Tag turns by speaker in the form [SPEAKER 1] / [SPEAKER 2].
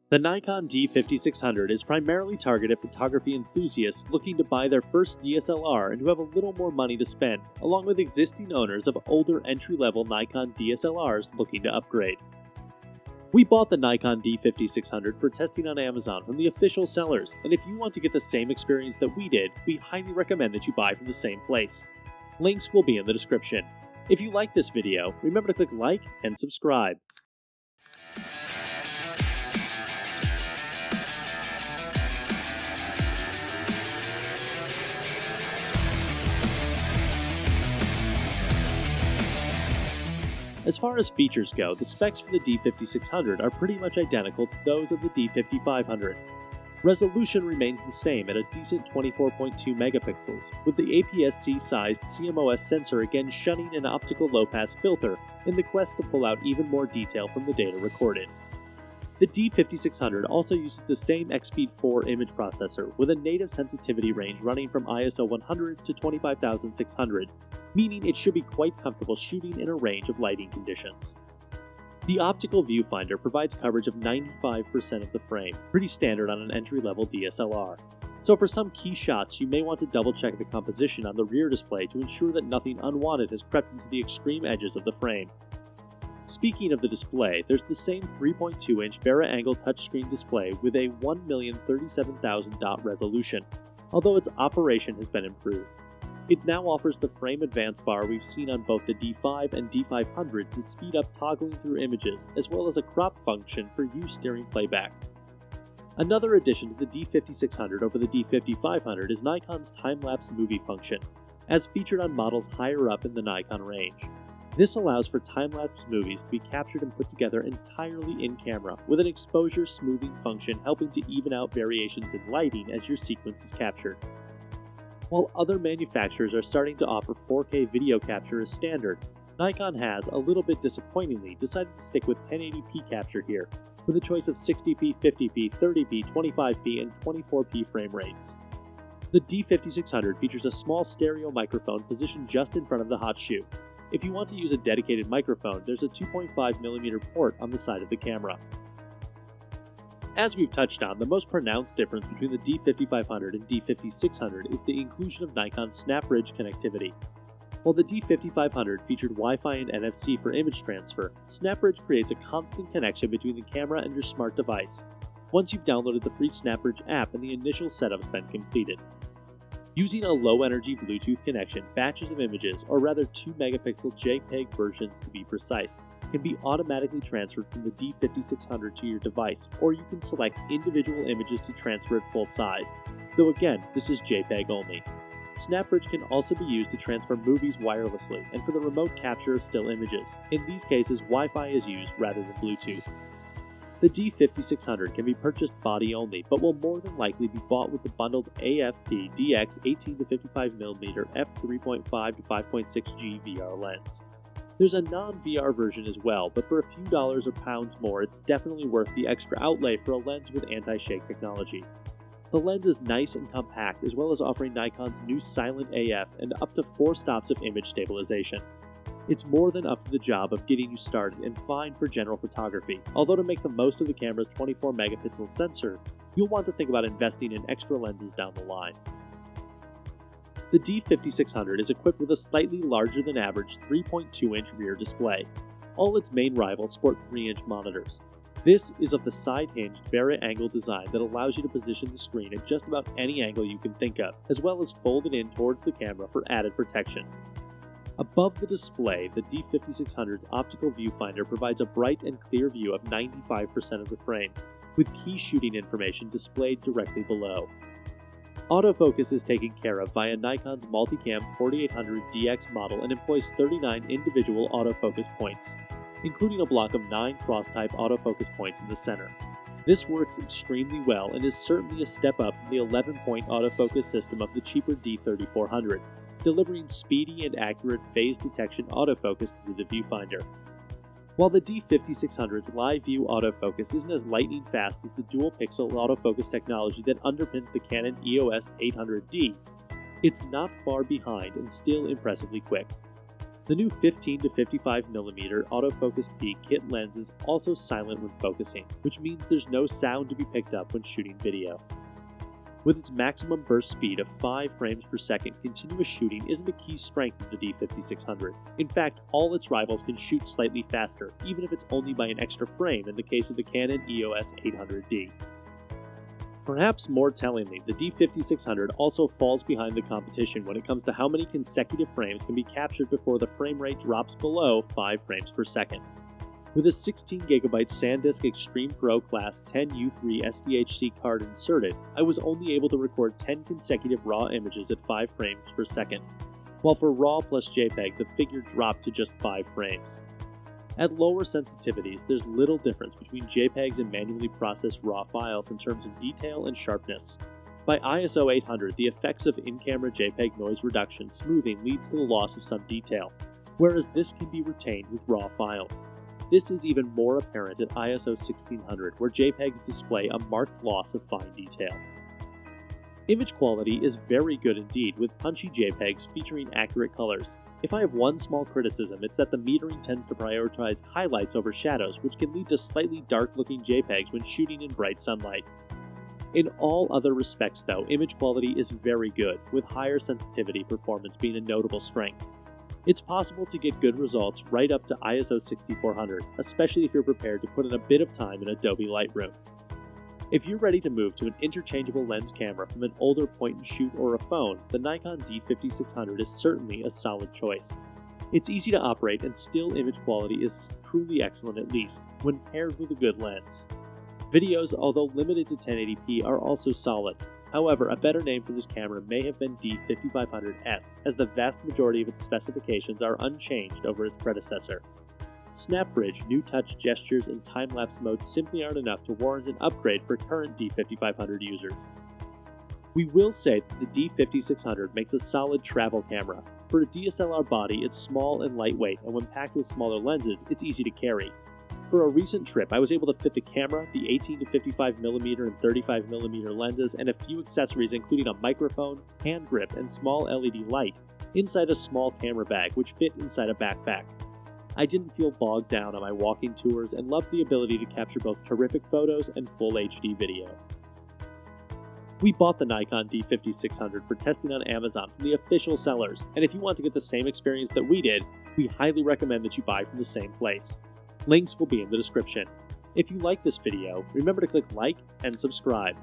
[SPEAKER 1] The Nikon D5600 is primarily targeted at photography enthusiasts looking to buy their first DSLR and who have a little more money to spend, along with existing owners of older entry-level Nikon DSLRs looking to upgrade. We bought the Nikon D5600 for testing on Amazon from the official sellers, and if you want to get the same experience that we did, we highly recommend that you buy from the same place. Links will be in the description. If you like this video, remember to click like and subscribe. As far as features go, the specs for the D5600 are pretty much identical to those of the D5500. Resolution remains the same at a decent 24.2 megapixels, with the APS-C-sized CMOS sensor again shunning an optical low-pass filter in the quest to pull out even more detail from the data recorded. The D5600 also uses the same XP4 image processor with a native sensitivity range running from ISO 100 to 25600, meaning it should be quite comfortable shooting in a range of lighting conditions. The optical viewfinder provides coverage of 95% of the frame, pretty standard on an entry-level DSLR. So for some key shots, you may want to double-check the composition on the rear display to ensure that nothing unwanted has crept into the extreme edges of the frame. Speaking of the display, there's the same 3.2-inch Vari-Angle touchscreen display with a 1,037,000 dot resolution, although its operation has been improved. It now offers the frame advance bar we've seen on both the D5 and D500 to speed up toggling through images, as well as a crop function for use during playback. Another addition to the D5600 over the D5500 is Nikon's Time-Lapse Movie function, as featured on models higher up in the Nikon range. This allows for time-lapse movies to be captured and put together entirely in camera, with an exposure smoothing function helping to even out variations in lighting as your sequence is captured. While other manufacturers are starting to offer 4K video capture as standard, Nikon has, a little bit disappointingly, decided to stick with 1080p capture here, with a choice of 60p, 50p, 30p, 25p, and 24p frame rates. The D5600 features a small stereo microphone positioned just in front of the hot shoe. If you want to use a dedicated microphone, there's a 2.5mm port on the side of the camera. As we've touched on, the most pronounced difference between the D5500 and D5600 is the inclusion of Nikon's SnapBridge connectivity. While the D5500 featured Wi-Fi and NFC for image transfer, SnapBridge creates a constant connection between the camera and your smart device, once you've downloaded the free SnapBridge app and the initial setup's been completed. Using a low-energy Bluetooth connection, batches of images, or rather 2-megapixel JPEG versions to be precise, can be automatically transferred from the D5600 to your device, or you can select individual images to transfer at full size, though again, this is JPEG only. SnapBridge can also be used to transfer movies wirelessly, and for the remote capture of still images. In these cases, Wi-Fi is used rather than Bluetooth. The D5600 can be purchased body only, but will more than likely be bought with the bundled AFP DX 18-55mm f3.5 to 5.6G VR lens. There's a non-VR version as well, but for a few dollars or pounds more, it's definitely worth the extra outlay for a lens with anti-shake technology. The lens is nice and compact, as well as offering Nikon's new Silent AF and up to 4 stops of image stabilization. It's more than up to the job of getting you started and fine for general photography, although to make the most of the camera's 24-megapixel sensor, you'll want to think about investing in extra lenses down the line. The D5600 is equipped with a slightly larger than average 3.2-inch rear display. All its main rivals sport 3-inch monitors. This is of the side-hinged Vari-Angle design that allows you to position the screen at just about any angle you can think of, as well as fold it in towards the camera for added protection. Above the display, the D5600's optical viewfinder provides a bright and clear view of 95% of the frame, with key shooting information displayed directly below. Autofocus is taken care of via Nikon's Multicam 4800 DX model and employs 39 individual autofocus points, including a block of 9 cross-type autofocus points in the center. This works extremely well and is certainly a step up from the 11-point autofocus system of the cheaper D3400, delivering speedy and accurate phase detection autofocus through the viewfinder. While the D5600's live view autofocus isn't as lightning fast as the dual-pixel autofocus technology that underpins the Canon EOS 800D, it's not far behind and still impressively quick. The new 15 to 55mm autofocus peak kit lens is also silent when focusing, which means there's no sound to be picked up when shooting video. With its maximum burst speed of 5 frames per second, continuous shooting isn't a key strength of the D5600. In fact, all its rivals can shoot slightly faster, even if it's only by an extra frame in the case of the Canon EOS 800D. Perhaps more tellingly, the D5600 also falls behind the competition when it comes to how many consecutive frames can be captured before the frame rate drops below 5 frames per second. With a 16GB SanDisk Extreme Pro Class 10U3 SDHC card inserted, I was only able to record 10 consecutive RAW images at 5 frames per second, while for RAW plus JPEG the figure dropped to just 5 frames. At lower sensitivities, there's little difference between JPEGs and manually processed RAW files in terms of detail and sharpness. By ISO 800, the effects of in-camera JPEG noise reduction smoothing leads to the loss of some detail, whereas this can be retained with RAW files. This is even more apparent at ISO 1600, where JPEGs display a marked loss of fine detail. Image quality is very good indeed, with punchy JPEGs featuring accurate colors. If I have one small criticism, it's that the metering tends to prioritize highlights over shadows, which can lead to slightly dark-looking JPEGs when shooting in bright sunlight. In all other respects, though, image quality is very good, with higher sensitivity performance being a notable strength. It's possible to get good results right up to ISO 6400, especially if you're prepared to put in a bit of time in Adobe Lightroom. If you're ready to move to an interchangeable lens camera from an older point-and-shoot or a phone, the Nikon D5600 is certainly a solid choice. It's easy to operate, and still image quality is truly excellent, at least when paired with a good lens. Videos, although limited to 1080p, are also solid. However, a better name for this camera may have been D5500S, as the vast majority of its specifications are unchanged over its predecessor. SnapBridge, new touch gestures, and time-lapse mode simply aren't enough to warrant an upgrade for current D5500 users. We will say that the D5600 makes a solid travel camera. For a DSLR body, it's small and lightweight, and when packed with smaller lenses, it's easy to carry. For a recent trip, I was able to fit the camera, the 18 to 55mm and 35mm lenses, and a few accessories including a microphone, hand grip, and small LED light inside a small camera bag, which fit inside a backpack. I didn't feel bogged down on my walking tours and loved the ability to capture both terrific photos and full HD video. We bought the Nikon D5600 for testing on Amazon from the official sellers, and if you want to get the same experience that we did, we highly recommend that you buy from the same place. Links will be in the description. If you like this video, remember to click like and subscribe.